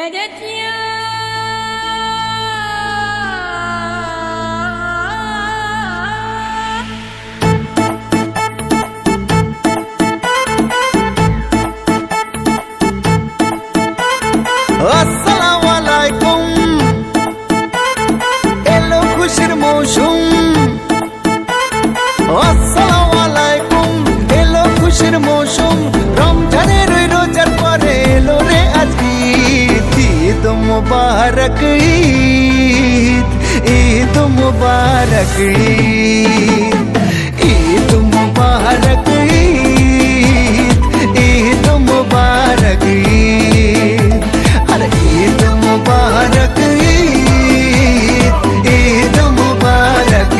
مدد يا আসসালামু আলাইকুম এলো খুশির মৌসুম আসসালামু আলাইকুম এলো খুশির মৌসুম রমজানের ওই রোজার পরে এলো রে আজ ঈদ মুবারক ঈদ মুবারক ঈদ মুবারক ঈদ মুবারক ঈদ মুবারক ঈদ মুবারক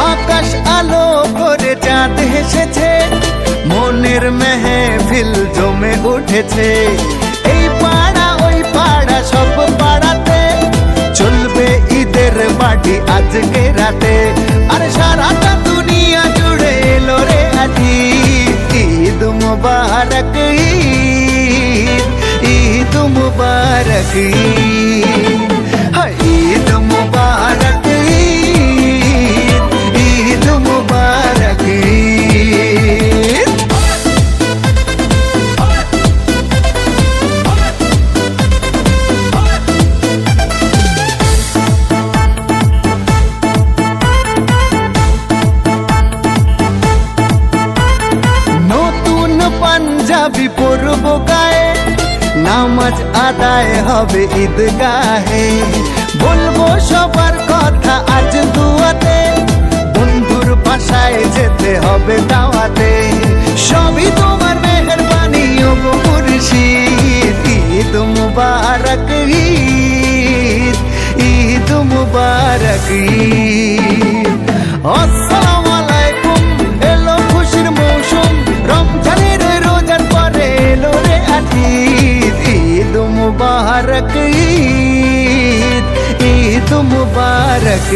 আকাশ আলো করে চাঁদ হেসেছে মনের মেহফিল জমে উঠেছে এই পাড়া ওই পাড়া সব পাড়াতে চলবে ঈদের পার্টি আজকে রাতে আর সারাটা দুনিয়া জুড়ে এলো রে আজ ঈদ মুবারক ঈদ মুবারক ঈদ মুবারক ঈদ মুবারক নতুন পাঞ্জাবি পরব গায়ে নামাজ আদায় হবে ঈদগাহে বলবো সবার কথা আজ দুয়াতে বন্ধুর বাসায় যেতে হবে দাওয়াতে সবই তোমার মেহেরবানি ও গো মুর্শিদ ঈদ মুবারক ঈদ মুবারক আসসালামু আলাইকুম এলো খুশির মৌসুম রমজানের রোজার পরে এলো রে আজ ঈদ মুবারক ঈদ মুবারক